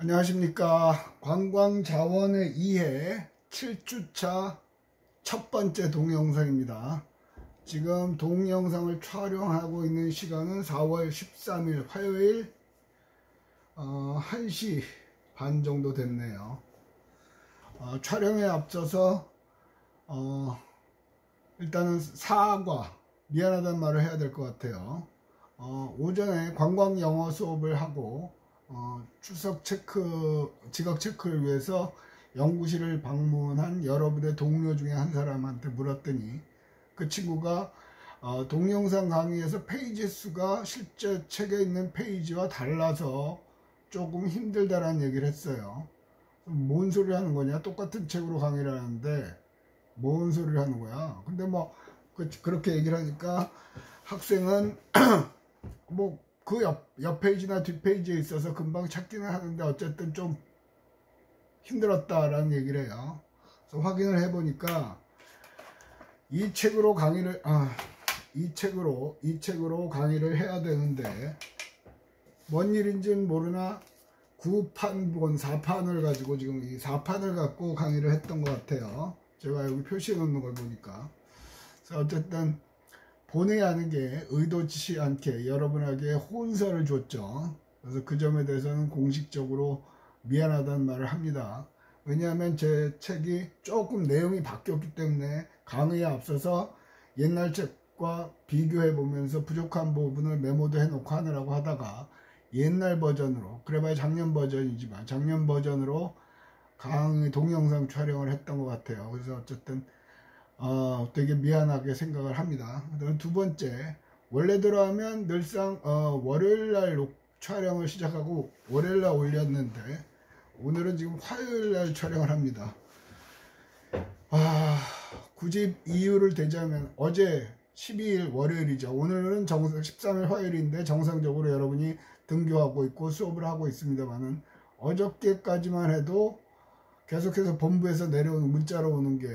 안녕하십니까. 관광자원의 2회 7주차 첫 번째 동영상입니다. 지금 동영상을 촬영하고 있는 시간은 4월 13일 화요일 1시 반 정도 됐네요. 촬영에 앞서서 일단은 사과, 미안하다는 말을 해야 될 것 같아요. 오전에 관광 영어 수업을 하고 출석 체크, 지각 체크를 위해서 연구실을 방문한 여러분의 동료 중에 한 사람한테 물었더니 그 친구가 동영상 강의에서 페이지 수가 실제 책에 있는 페이지와 달라서 조금 힘들다라는 얘기를 했어요. 뭔 소리 하는 거냐? 똑같은 책으로 강의를 하는데 뭔 소리를 하는 거야? 근데 뭐 그렇게 얘기를 하니까 학생은 뭐 그 옆 페이지나 뒷 페이지에 있어서 금방 찾기는 하는데 어쨌든 좀 힘들었다라는 얘기를 해요. 그래서 확인을 해보니까 이 책으로 강의를 이 책으로 강의를 해야 되는데 뭔 일인지는 모르나 9판본 4판을 가지고 지금 이 4판을 갖고 강의를 했던 것 같아요. 제가 여기 표시해 놓는 걸 보니까. 그래서 어쨌든 본의 아니게 의도치 않게 여러분에게 혼선을 줬죠. 그래서 그 점에 대해서는 공식적으로 미안하다는 말을 합니다. 왜냐하면 제 책이 조금 내용이 바뀌었기 때문에 강의에 앞서서 옛날 책과 비교해 보면서 부족한 부분을 메모도 해놓고 하느라고 하다가 옛날 버전으로, 그래봐야 작년 버전이지만 작년 버전으로 강의 동영상 촬영을 했던 것 같아요. 그래서 어쨌든 되게 미안하게 생각을 합니다. 그다음 두 번째, 원래대로 하면 늘상 월요일날 촬영을 시작하고 월요일날 올렸는데 오늘은 지금 화요일날 촬영을 합니다. 굳이 이유를 대자면 어제 12일 월요일이죠. 오늘은 13일 화요일인데 정상적으로 여러분이 등교하고 있고 수업을 하고 있습니다만은 어저께까지만 해도 계속해서 본부에서 내려오는 문자로 오는 게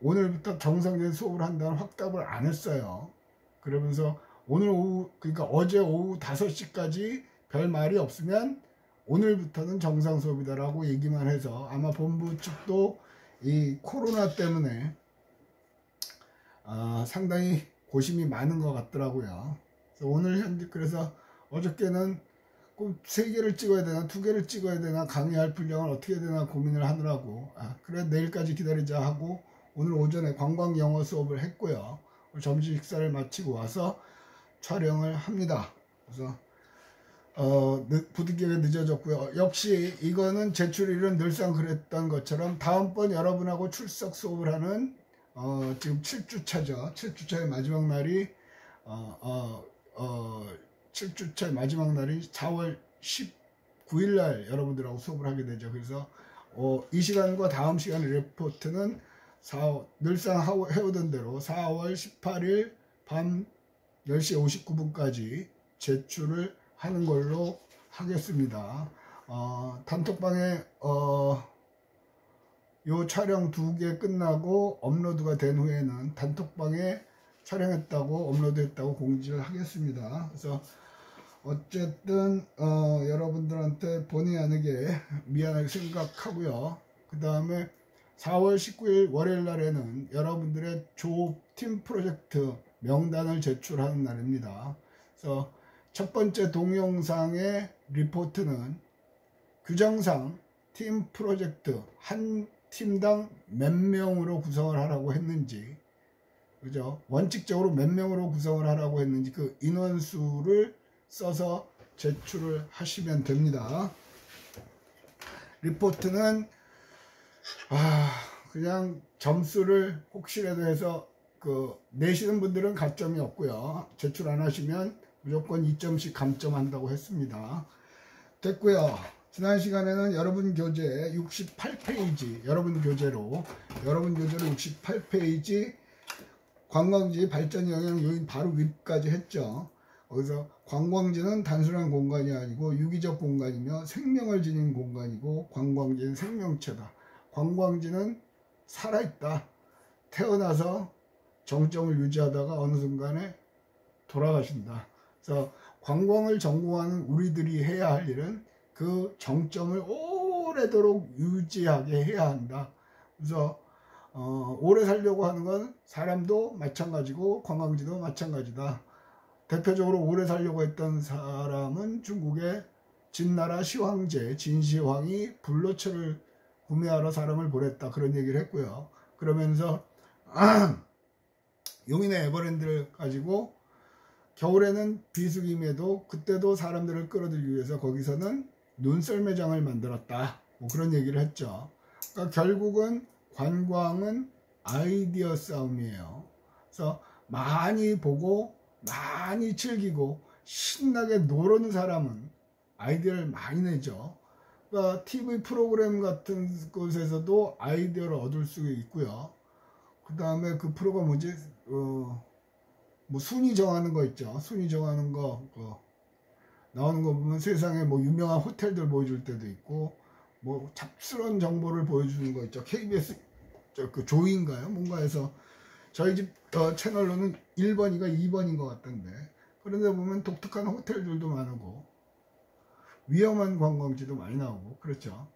오늘부터 정상적인 수업을 한다는 확답을 안 했어요. 그러면서 오늘 오후, 그러니까 어제 오후 5시까지 별 말이 없으면 오늘부터는 정상 수업이다라고 얘기만 해서 아마 본부 측도 이 코로나 때문에 상당히 고심이 많은 것 같더라고요. 그래서 오늘 현재, 그래서 어저께는 꼭 3개를 찍어야 되나 2개를 찍어야 되나 강의할 분량을 어떻게 해야 되나 고민을 하느라고 그래 내일까지 기다리자 하고 오늘 오전에 관광 영어 수업을 했고요. 점심 식사를 마치고 와서 촬영을 합니다. 그래서 부득이하게 늦어졌고요. 역시 이거는 제출일은 늘상 그랬던 것처럼 다음번 여러분하고 출석 수업을 하는 지금 7주차죠. 7주차의 마지막 날이 7주차 마지막 날이 4월 19일 날 여러분들하고 수업을 하게 되죠. 그래서 이 시간과 다음 시간의 레포트는 늘상 해오던 대로 4월 18일 밤 10시 59분까지 제출을 하는 걸로 하겠습니다. 단톡방에 요 촬영 2개 끝나고 업로드가 된 후에는 단톡방에 촬영했다고 업로드했다고 공지를 하겠습니다. 그래서 어쨌든 여러분들한테 본의 아니게 미안하게 생각하고요. 그 다음에 4월 19일 월요일 날에는 여러분들의 조팀 프로젝트 명단을 제출하는 날입니다. 그래서 첫 번째 동영상의 리포트는 규정상 팀 프로젝트 한 팀당 몇 명으로 구성을 하라고 했는지, 그죠? 원칙적으로 몇 명으로 구성을 하라고 했는지 그 인원수를 써서 제출을 하시면 됩니다. 리포트는 그냥 점수를 혹시라도 해서 내시는 분들은 가점이 없고요. 제출 안 하시면 무조건 2점씩 감점한다고 했습니다. 됐고요. 지난 시간에는 여러분 교재 68페이지 여러분 교재로 68페이지 관광지 발전 영향 요인 바로 윗까지 했죠. 거기서 관광지는 단순한 공간이 아니고 유기적 공간이며 생명을 지닌 공간이고 관광지는 생명체다. 관광지는 살아있다. 태어나서 정점을 유지하다가 어느 순간에 돌아가신다. 그래서 관광을 전공하는 우리들이 해야 할 일은 그 정점을 오래도록 유지하게 해야 한다. 그래서 오래 살려고 하는 건 사람도 마찬가지고 관광지도 마찬가지다. 대표적으로 오래 살려고 했던 사람은 중국의 진나라 시황제 진시황이 불로초를 구매하러 사람을 보냈다, 그런 얘기를 했고요. 그러면서 용인의 에버랜드를 가지고 겨울에는 비수기임에도 그때도 사람들을 끌어들이기 위해서 거기서는 눈썰매장을 만들었다, 뭐 그런 얘기를 했죠. 그러니까 결국은 관광은 아이디어 싸움이에요. 그래서 많이 보고 많이 즐기고 신나게 노는 사람은 아이디어를 많이 내죠. 그러니까 TV 프로그램 같은 곳에서도 아이디어를 얻을 수 있고요. 그 다음에 그 프로가 뭐지? 뭐 순위 정하는 거 있죠. 순위 정하는 거 나오는 거 보면 세상에 뭐 유명한 호텔들 보여줄 때도 있고, 뭐 잡스러운 정보를 보여주는 거 있죠. KBS 그 조인가요? 뭔가 해서 저희 집 채널로는 1번이가 2번인 것 같던데, 그런데 보면 독특한 호텔들도 많고 위험한 관광지도 많이 나오고 그렇죠.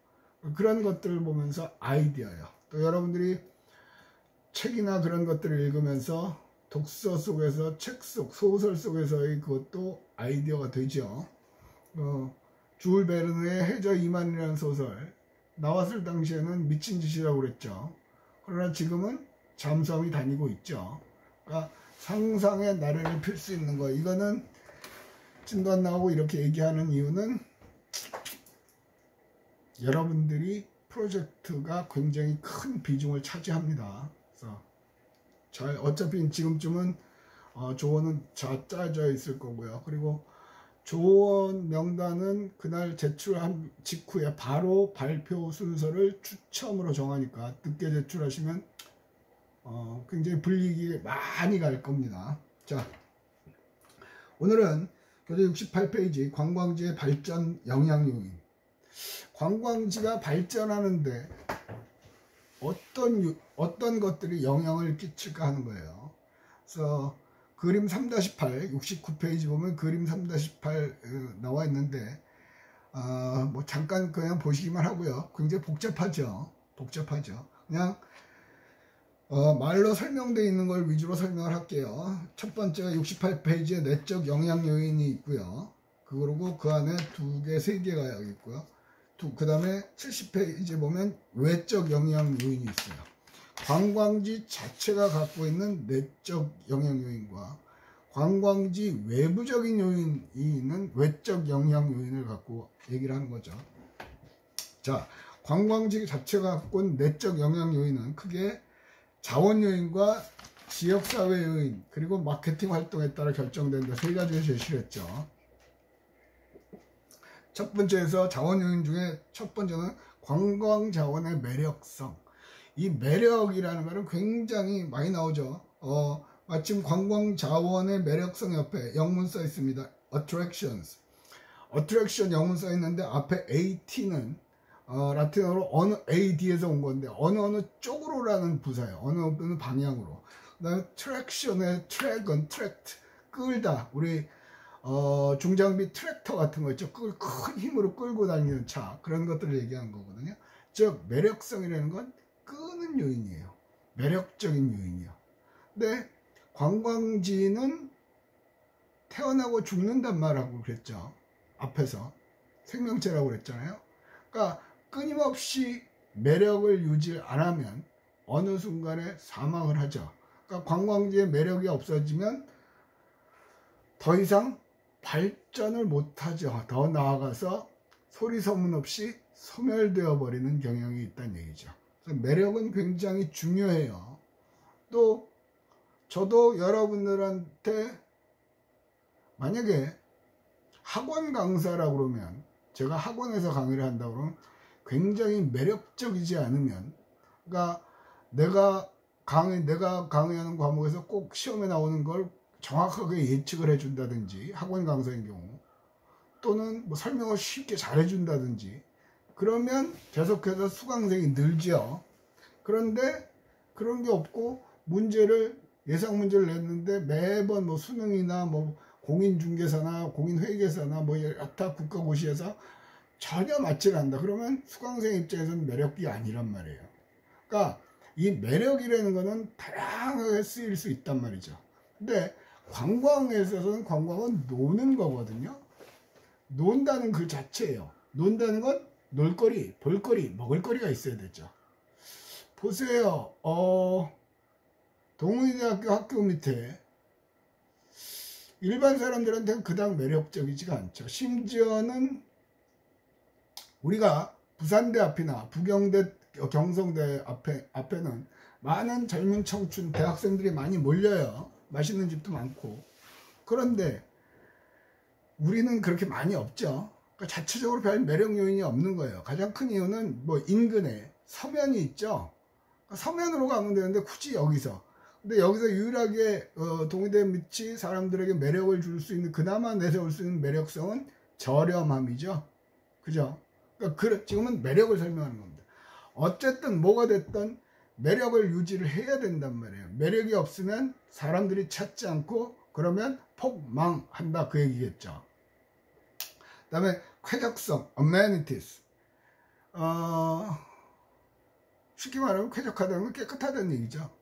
그런 것들을 보면서 아이디어예요. 또 여러분들이 책이나 그런 것들을 읽으면서 독서 속에서, 책 속, 소설 속에서의 그것도 아이디어가 되죠. 주울 베르느의 해저 이만이라는 소설 나왔을 당시에는 미친 짓이라고 그랬죠. 그러나 지금은 잠수함이 다니고 있죠. 그러니까 상상의 나래를 필 수 있는 거, 이거는 찐도 안 나오고 이렇게 얘기하는 이유는 여러분들이 프로젝트가 굉장히 큰 비중을 차지합니다. 그래서 어차피 지금쯤은 조언은 짜져 있을 거고요. 그리고 조언 명단은 그날 제출한 직후에 바로 발표 순서를 추첨으로 정하니까 늦게 제출하시면 굉장히 불이익이 많이 갈 겁니다. 자, 오늘은 교재 68페이지 관광지의 발전 영향 요인. 관광지가 발전하는데 어떤 것들이 영향을 끼칠까 하는 거예요. 그래서 그림 3-8 69페이지 보면 그림 3-8 나와 있는데 뭐 잠깐 그냥 보시기만 하고요. 굉장히 복잡하죠. 그냥 말로 설명되어 있는 걸 위주로 설명을 할게요. 첫 번째가 68페이지에 내적 영향 요인이 있고요. 그리고 그 안에 2개, 3개가 여기 있고요. 그 다음에 70페이지에 보면 외적 영향 요인이 있어요. 관광지 자체가 갖고 있는 내적 영향 요인과 관광지 외부적인 요인이 있는 외적 영향 요인을 갖고 얘기를 하는 거죠. 자, 관광지 자체가 갖고 있는 내적 영향 요인은 크게 자원 요인과 지역사회 요인, 그리고 마케팅 활동에 따라 결정된다. 3가지를 제시를 했죠. 첫 번째에서 자원 요인 중에 첫 번째는 관광 자원의 매력성. 이 매력이라는 말은 굉장히 많이 나오죠. 마침 관광 자원의 매력성 옆에 영문 써 있습니다. attractions. attraction 영문 써 있는데 앞에 at는 라틴어로 어느 ad에서 온 건데 어느 쪽으로라는 부사예요. 어느 방향으로. 그다음에 traction의 track은 tract, 끌다. 우리 중장비 트랙터 같은 거 있죠. 그걸 큰 힘으로 끌고 다니는 차, 그런 것들을 얘기하는 거거든요. 즉 매력성이라는 건 끄는 요인이에요. 매력적인 요인이요. 근데 관광지는 태어나고 죽는단 말하고 그랬죠. 앞에서 생명체라고 그랬잖아요. 그러니까 끊임없이 매력을 유지 안 하면 어느 순간에 사망을 하죠. 그러니까 관광지의 매력이 없어지면 더 이상 발전을 못하죠. 더 나아가서 소리 소문 없이 소멸되어 버리는 경향이 있다는 얘기죠. 그래서 매력은 굉장히 중요해요. 또 저도 여러분들한테 만약에 학원 강사라고 그러면, 제가 학원에서 강의를 한다고 그러면 굉장히 매력적이지 않으면, 그러니까 내가 강의하는 과목에서 꼭 시험에 나오는 걸 정확하게 예측을 해준다든지, 학원 강사인 경우, 또는 뭐 설명을 쉽게 잘 해준다든지, 그러면 계속해서 수강생이 늘죠. 그런데 그런 게 없고 예상 문제를 냈는데 매번 뭐 수능이나 뭐 공인중개사나 공인회계사나 뭐 여타 국가고시에서 전혀 맞지 않는다. 그러면 수강생 입장에서는 매력이 아니란 말이에요. 그러니까 이 매력이라는 거는 다양하게 쓰일 수 있단 말이죠. 근데 관광에 있어서는 관광은 노는 거거든요. 논다는 그 자체예요. 논다는 건 놀거리, 볼거리, 먹을거리가 있어야 되죠. 보세요. 동의대학교 학교 밑에 일반 사람들한테는 그닥 매력적이지가 않죠. 심지어는 우리가 부산대 앞이나 부경대, 경성대 앞에는 많은 젊은 청춘 대학생들이 많이 몰려요. 맛있는 집도 많고. 그런데 우리는 그렇게 많이 없죠. 그러니까 자체적으로 별 매력 요인이 없는 거예요. 가장 큰 이유는 뭐 인근에 서면이 있죠. 그러니까 서면으로 가면 되는데 굳이 여기서. 근데 여기서 유일하게 동의대 밑이 사람들에게 매력을 줄 수 있는, 그나마 내세울 수 있는 매력성은 저렴함이죠. 그죠? 그러니까 지금은 매력을 설명하는 겁니다. 어쨌든 뭐가 됐든 매력을 유지를 해야 된단 말이에요. 매력이 없으면 사람들이 찾지 않고 그러면 폭망한다, 그 얘기겠죠. 그 다음에 쾌적성, amenities. 쉽게 말하면 쾌적하다는 건 깨끗하다는 얘기죠.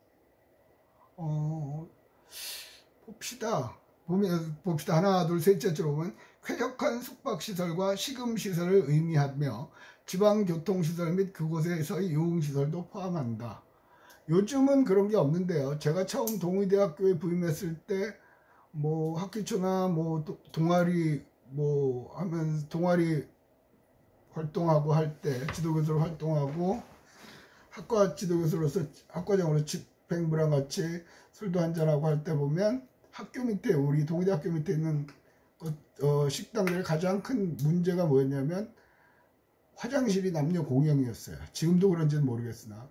봅시다. 하나, 둘, 셋째로 보면 쾌적한 숙박시설과 식음시설을 의미하며 지방교통시설 및 그곳에서의 유흥시설도 포함한다. 요즘은 그런 게 없는데요. 제가 처음 동의대학교에 부임했을 때 뭐 학기초나 뭐 동아리 뭐 하면 동아리 활동하고 할 때 지도교수로 활동하고 학과 지도교수로서 학과장으로 집행부랑 같이 술도 한잔하고 할 때 보면 학교 밑에, 우리 동의대학교 밑에 있는 식당들의 가장 큰 문제가 뭐였냐면 화장실이 남녀 공용이었어요. 지금도 그런지는 모르겠으나.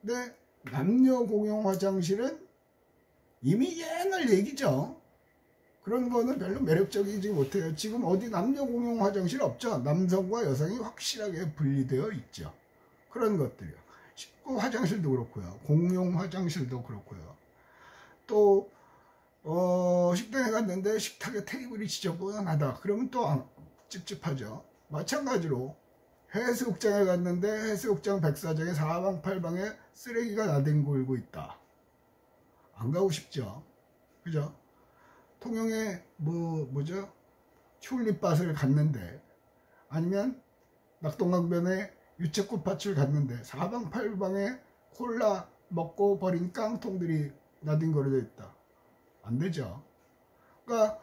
근데 남녀 공용 화장실은 이미 옛날 얘기죠. 그런 거는 별로 매력적이지 못해요. 지금 어디 남녀 공용 화장실 없죠. 남성과 여성이 확실하게 분리되어 있죠. 그런 것들이요. 화장실도 그렇고요. 공용 화장실도 그렇고요. 또 식당에 갔는데 식탁에 테이블이 지저분하다. 그러면 또 찝찝하죠. 마찬가지로 해수욕장에 갔는데 해수욕장 백사장에 사방팔방에 쓰레기가 나뒹굴고 있다. 안 가고 싶죠. 그죠? 통영에 뭐죠? 튤립밭을 갔는데, 아니면 낙동강변에 유채꽃밭을 갔는데 사방팔방에 콜라 먹고 버린 깡통들이 나뒹굴어져 있다. 안 되죠. 그러니까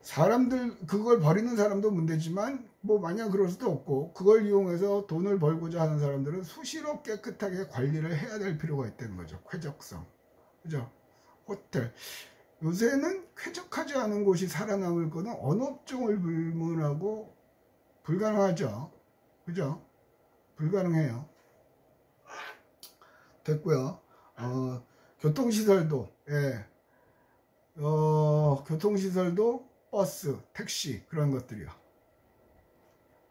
사람들, 그걸 버리는 사람도 문제지만 뭐 마냥 그럴 수도 없고, 그걸 이용해서 돈을 벌고자 하는 사람들은 수시로 깨끗하게 관리를 해야 될 필요가 있다는 거죠. 쾌적성. 그죠? 호텔. 요새는 쾌적하지 않은 곳이 살아남을 거는 어느 업종을 불문하고 불가능하죠. 그죠? 불가능해요. 됐고요. 교통시설도, 예. 교통시설도 버스, 택시, 그런 것들이요.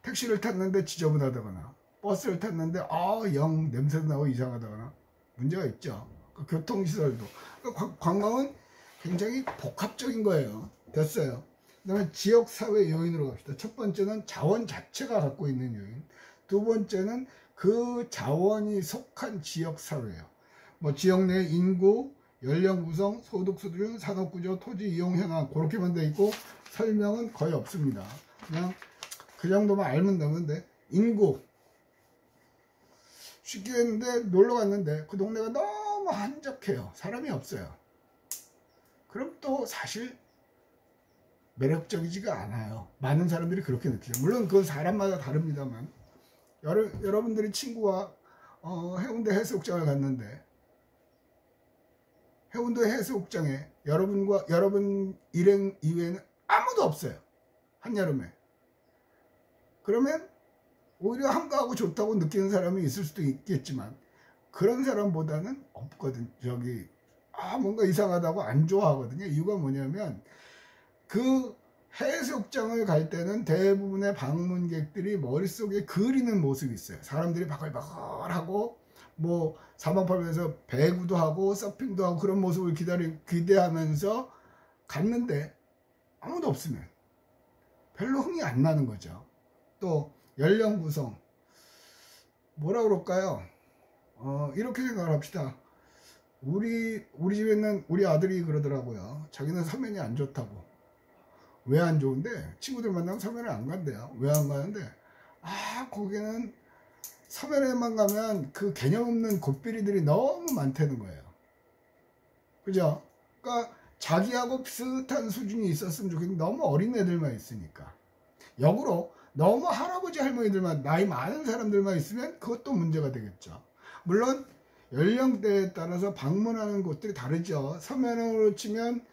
택시를 탔는데 지저분하다거나, 버스를 tas는데 영 냄새도 나고 이상하다거나 문제가 있죠. 교통시설도. 관광은 굉장히 복합적인 거예요. 됐어요. 그 다음에 지역사회 요인으로 갑시다. 첫 번째는 자원 자체가 갖고 있는 요인. 두 번째는 그 자원이 속한 지역사회예요. 뭐 지역 내 인구, 연령 구성, 소득 수준, 산업구조, 토지 이용 현황, 그렇게만 돼 있고 설명은 거의 없습니다. 그냥 그 정도만 알면 되는데, 인구. 쉽게 했는데 놀러 갔는데 그 동네가 너무 한적해요. 사람이 없어요. 그럼 또 사실 매력적이지가 않아요. 많은 사람들이 그렇게 느끼죠. 물론 그건 사람마다 다릅니다만, 여러분들이 친구와 해운대 해수욕장을 갔는데 해운대 해수욕장에 여러분 일행 이외에는 아무도 없어요. 한여름에. 그러면 오히려 한가하고 좋다고 느끼는 사람이 있을 수도 있겠지만 그런 사람보다는 없거든. 뭔가 이상하다고 안 좋아하거든요. 이유가 뭐냐면 그 해수욕장을 갈 때는 대부분의 방문객들이 머릿속에 그리는 모습이 있어요. 사람들이 바글바글하고 뭐 사방팔방에서 배구도 하고 서핑도 하고 그런 모습을 기대하면서 갔는데 아무도 없으면 별로 흥이 안 나는 거죠. 또 연령 구성 뭐라 그럴까요? 이렇게 생각을 합시다. 우리 집에는 우리 아들이 그러더라고요. 자기는 서면이 안 좋다고. 왜 안 좋은데? 친구들 만나면 서면을 안 간대요. 왜 안 가는데? 거기는 서면에만 가면 그 개념 없는 곱비리들이 너무 많다는 거예요. 그죠? 그러니까 자기하고 비슷한 수준이 있었으면 좋겠는데 너무 어린 애들만 있으니까. 역으로 너무 할아버지 할머니들만, 나이 많은 사람들만 있으면 그것도 문제가 되겠죠. 물론 연령대에 따라서 방문하는 곳들이 다르죠. 서면으로 치면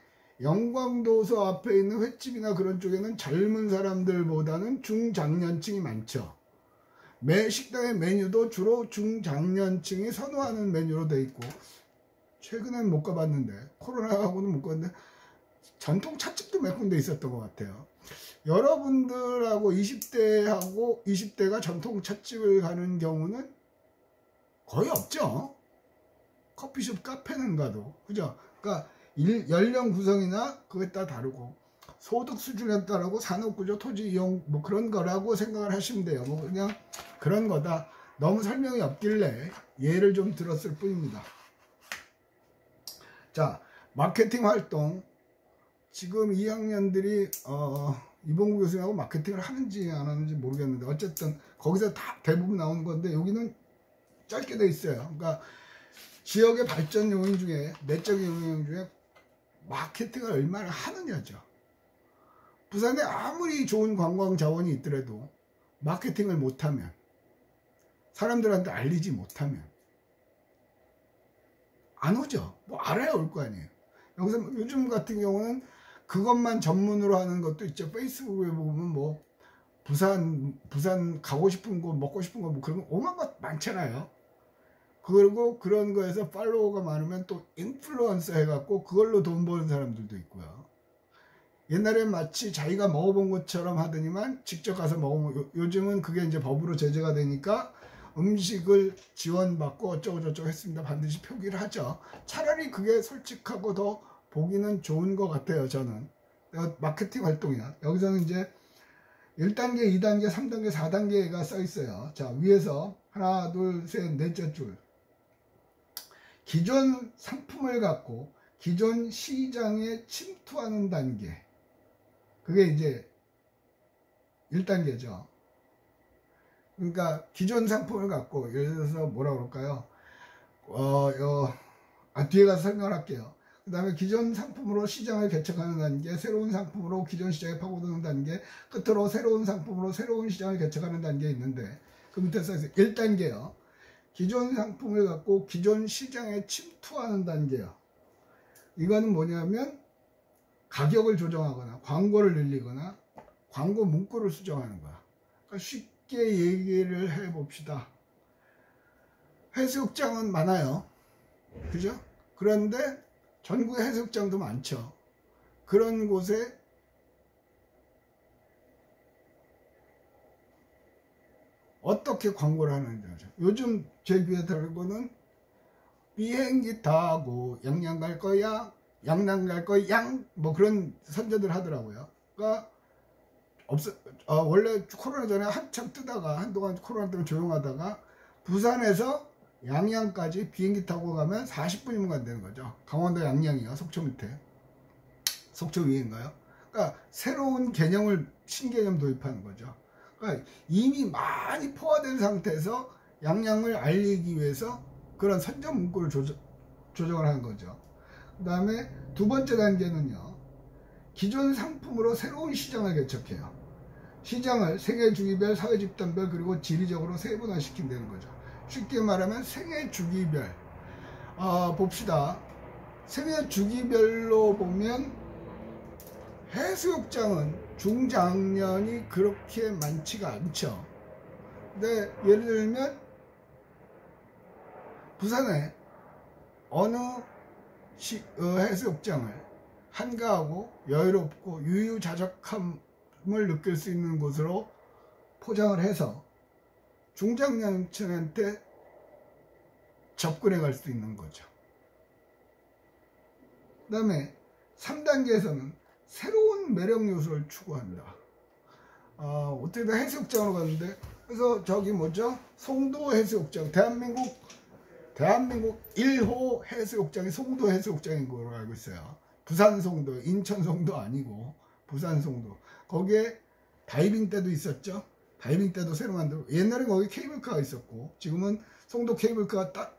영광도서 앞에 있는 횟집이나 그런 쪽에는 젊은 사람들보다는 중장년층이 많죠. 식당의 메뉴도 주로 중장년층이 선호하는 메뉴로 돼 있고, 최근엔 못 가봤는데, 코로나하고는 못 갔는데 전통 찻집도 몇 군데 있었던 것 같아요. 여러분들하고 20대가 전통 찻집을 가는 경우는 거의 없죠. 커피숍, 카페는 가도. 그죠? 그러니까 연령 구성이나 그거에 따라 다르고, 소득 수준에 따르고 산업구조, 토지 이용 뭐 그런 거라고 생각을 하시면 돼요. 뭐 그냥 그런 거다. 너무 설명이 없길래 예를 좀 들었을 뿐입니다. 자, 마케팅 활동. 지금 2학년들이 이봉구 교수님하고 마케팅을 하는지 안 하는지 모르겠는데, 어쨌든 거기서 다 대부분 나오는 건데, 여기는 짧게 돼 있어요. 그러니까 지역의 발전 요인 중에, 내적인 요인 중에 마케팅을 얼마나 하느냐죠. 부산에 아무리 좋은 관광 자원이 있더라도 마케팅을 못하면, 사람들한테 알리지 못하면 안 오죠. 뭐 알아야 올 거 아니에요. 여기서 요즘 같은 경우는 그것만 전문으로 하는 것도 있죠. 페이스북에 보면 뭐 부산 가고 싶은 거, 먹고 싶은 거, 뭐 그런 거 오만 것 많잖아요. 그리고 그런 거에서 팔로워가 많으면 또 인플루언서 해갖고 그걸로 돈 버는 사람들도 있고요. 옛날에 마치 자기가 먹어본 것처럼 하더니만 직접 가서 먹으면, 요즘은 그게 이제 법으로 제재가 되니까 음식을 지원받고 어쩌고저쩌고 했습니다. 반드시 표기를 하죠. 차라리 그게 솔직하고 더 보기는 좋은 것 같아요. 저는 마케팅 활동이야. 여기서는 이제 1단계, 2단계, 3단계, 4단계가 써 있어요. 자, 위에서 하나, 둘, 셋, 넷째 줄. 기존 상품을 갖고 기존 시장에 침투하는 단계. 그게 이제 1단계죠. 그러니까 기존 상품을 갖고, 예를 들어서 뭐라 그럴까요? 뒤에 가서 설명을 할게요. 그 다음에 기존 상품으로 시장을 개척하는 단계, 새로운 상품으로 기존 시장에 파고드는 단계, 끝으로 새로운 상품으로 새로운 시장을 개척하는 단계에 있는데, 그 밑에 써있어요. 1단계요. 기존 상품을 갖고 기존 시장에 침투하는 단계요. 이거는 뭐냐면 가격을 조정하거나 광고를 늘리거나 광고 문구를 수정하는 거야. 그러니까 쉽게 얘기를 해봅시다. 해수욕장은 많아요. 그죠? 그런데 전국에 해수욕장도 많죠. 그런 곳에 어떻게 광고를 하는지 알죠. 요즘 제 귀에 들어오는 비행기 타고 양양 갈 거야, 양양 갈 거야, 뭐 그런 선전들 하더라고요. 그러니까 원래 코로나 전에 한참 뜨다가, 한동안 코로나 때문에 조용하다가 부산에서 양양까지 비행기 타고 가면 40분이면 간다는 거죠. 강원도 양양이요. 속초 밑에. 속초 위인가요? 그러니까 새로운 개념을, 신개념 도입하는 거죠. 그러니까 이미 많이 포화된 상태에서 양양을 알리기 위해서 그런 선전 문구를 조정을 하는 거죠. 그 다음에 두 번째 단계는요, 기존 상품으로 새로운 시장을 개척해요. 시장을 생애 주기별, 사회 집단별, 그리고 지리적으로 세분화시킨다는 거죠. 쉽게 말하면 생애 주기별. 봅시다. 생애 주기별로 보면 해수욕장은 중장년이 그렇게 많지가 않죠. 근데 예를 들면 부산에 어느 해수욕장을 한가하고 여유롭고 유유자적함을 느낄 수 있는 곳으로 포장을 해서 중장년층한테 접근해 갈 수 있는 거죠. 그 다음에 3단계에서는 새로운 매력 요소를 추구한다. 어떻게든 해수욕장으로 갔는데, 그래서 저기 뭐죠? 송도 해수욕장, 대한민국 1호 해수욕장이 송도 해수욕장인 걸로 알고 있어요. 부산 송도, 인천 송도 아니고 부산 송도. 거기에 다이빙 때도 있었죠. 다이빙 때도 새로 만들고, 옛날에 거기 케이블카가 있었고, 지금은 송도 케이블카가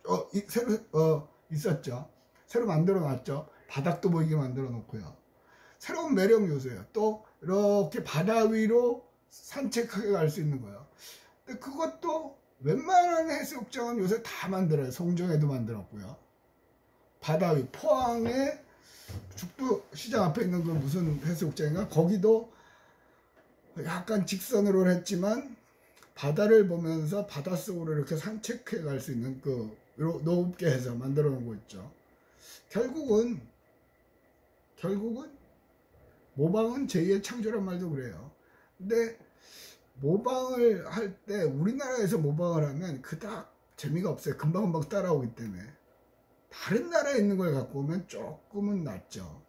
새로 있었죠. 새로 만들어 놨죠. 바닥도 보이게 만들어 놓고요. 새로운 매력 요소예요. 또 이렇게 바다 위로 산책하게 갈 수 있는 거예요. 근데 그것도 웬만한 해수욕장은 요새 다 만들어요. 송정에도 만들었고요. 바다 위, 포항에 죽도 시장 앞에 있는 그 무슨 해수욕장인가? 거기도 약간 직선으로 했지만 바다를 보면서 바닷속으로 이렇게 산책해 갈 수 있는 그 높게 해서 만들어 놓은 거 있죠. 결국은 모방은 제2의 창조란 말도 그래요. 근데 모방을 할 때 우리나라에서 모방을 하면 그닥 재미가 없어요. 금방금방 따라오기 때문에. 다른 나라에 있는 걸 갖고 오면 조금은 낫죠.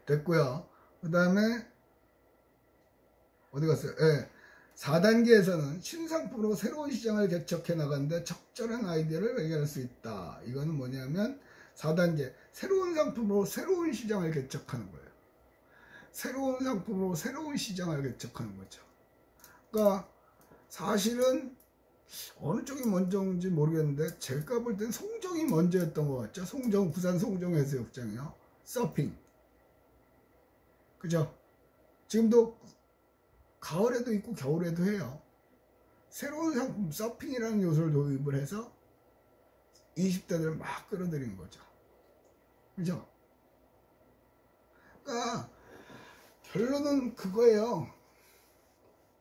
됐고요. 그 다음에 어디 갔어요? 4단계에서는 신상품으로 새로운 시장을 개척해 나가는데 적절한 아이디어를 발견할 수 있다. 이거는 뭐냐면 4단계 새로운 상품으로 새로운 시장을 개척하는 거예요. 새로운 상품으로 새로운 시장을 개척하는 거죠. 그러니까 사실은 어느 쪽이 먼저인지 모르겠는데 제가 볼 땐 송정이 먼저였던 것 같죠. 부산 송정 해수욕장이요. 서핑. 그죠? 지금도 가을에도 있고 겨울에도 해요. 새로운 상품 서핑이라는 요소를 도입을 해서 20대들을 막 끌어들이는 거죠. 그죠? 그러니까 결론은 그거예요.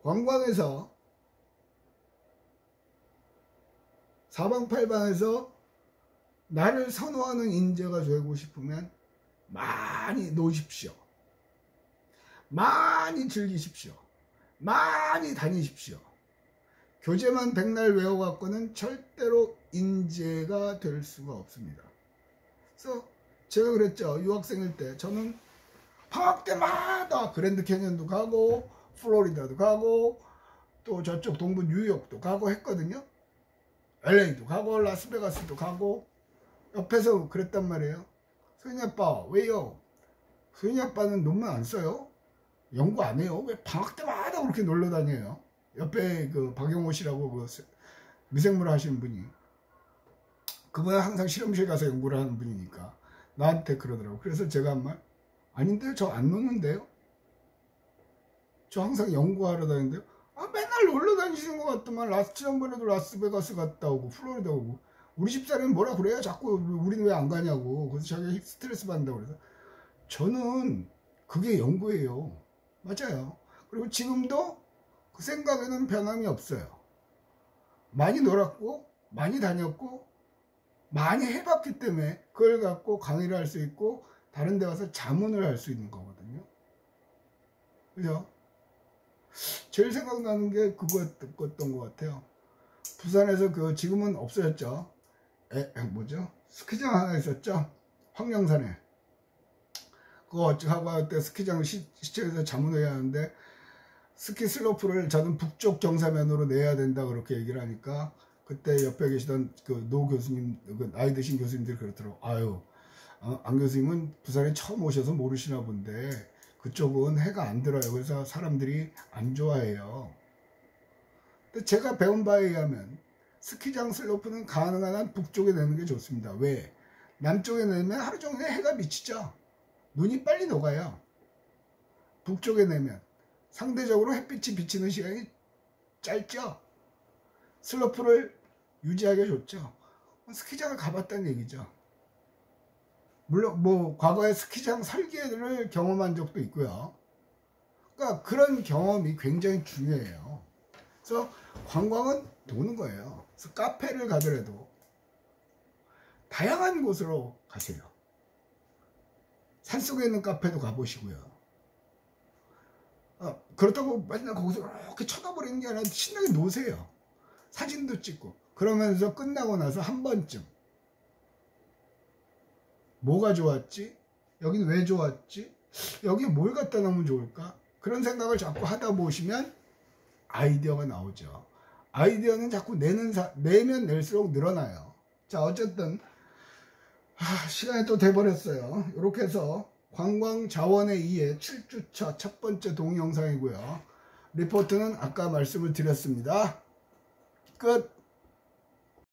관광에서 사방팔방에서 나를 선호하는 인재가 되고 싶으면 많이 노십시오. 많이 즐기십시오. 많이 다니십시오. 교재만 백날 외워갖고는 절대로 인재가 될 수가 없습니다. 그래서 제가 그랬죠. 유학생일 때 저는 방학 때마다 그랜드 캐년도 가고 플로리다도 가고 또 저쪽 동부 뉴욕도 가고 했거든요. LA도 가고 라스베가스도 가고 옆에서 그랬단 말이에요. 소연이 아빠 왜요? 소연이 아빠는 논문 안 써요? 연구 안 해요? 왜 방학 때마다 그렇게 놀러 다녀요? 옆에 그 박영호 씨라고 그 미생물 하시는 분이, 그분은 항상 실험실 가서 연구를 하는 분이니까 나한테 그러더라고. 그래서 제가 한 말, 아닌데요? 저 안 노는데요? 저 항상 연구하러 다니는데요? 맨날 놀러 다니시는 것 같더만. 지난번에도 라스베가스 갔다 오고 플로리다 오고. 우리 집사람이 뭐라 그래요? 자꾸 우리는 왜 안 가냐고. 그래서 자기가 스트레스 받는다고 그래서. 저는 그게 연구예요. 맞아요. 그리고 지금도 그 생각에는 변함이 없어요. 많이 놀았고 많이 다녔고 많이 해봤기 때문에 그걸 갖고 강의를 할 수 있고 다른 데 가서 자문을 할 수 있는 거거든요. 그죠? 제일 생각나는 게 그거였던 것 같아요. 부산에서 지금은 없어졌죠. 뭐죠? 스키장 하나 있었죠. 황령산에. 그거 하고 할 때 스키장 시청에서 자문해야 하는데 스키 슬로프를 저는 북쪽 경사면으로 내야 된다 그렇게 얘기를 하니까 그때 옆에 계시던 그 노 교수님, 그 나이 드신 교수님들이 그렇더라고. 안 교수님은 부산에 처음 오셔서 모르시나 본데 그쪽은 해가 안 들어요. 그래서 사람들이 안 좋아해요. 근데 제가 배운 바에 의하면 스키장 슬로프는 가능한 한 북쪽에 내는 게 좋습니다. 왜? 남쪽에 내면 하루 종일 해가 미치죠. 눈이 빨리 녹아요. 북쪽에 내면 상대적으로 햇빛이 비치는 시간이 짧죠. 슬로프를 유지하기가 좋죠. 스키장을 가봤다는 얘기죠. 물론 뭐 과거에 스키장 설계를 경험한 적도 있고요. 그러니까 그런 경험이 굉장히 중요해요. 그래서 관광은 도는 거예요. 그래서 카페를 가더라도 다양한 곳으로 가세요. 산속에 있는 카페도 가보시고요. 그렇다고 맨날 거기서 이렇게 쳐다보는 게 아니라 신나게 노세요. 사진도 찍고. 그러면서 끝나고 나서 한 번쯤 뭐가 좋았지? 여긴 왜 좋았지? 여기 뭘 갖다 놓으면 좋을까? 그런 생각을 자꾸 하다 보시면 아이디어가 나오죠. 아이디어는 자꾸 내면 낼수록 늘어나요. 자, 어쨌든 시간이 또 돼버렸어요. 이렇게 해서 관광자원에 의해 7주차 첫 번째 동영상이고요. 리포트는 아까 말씀을 드렸습니다. 끝.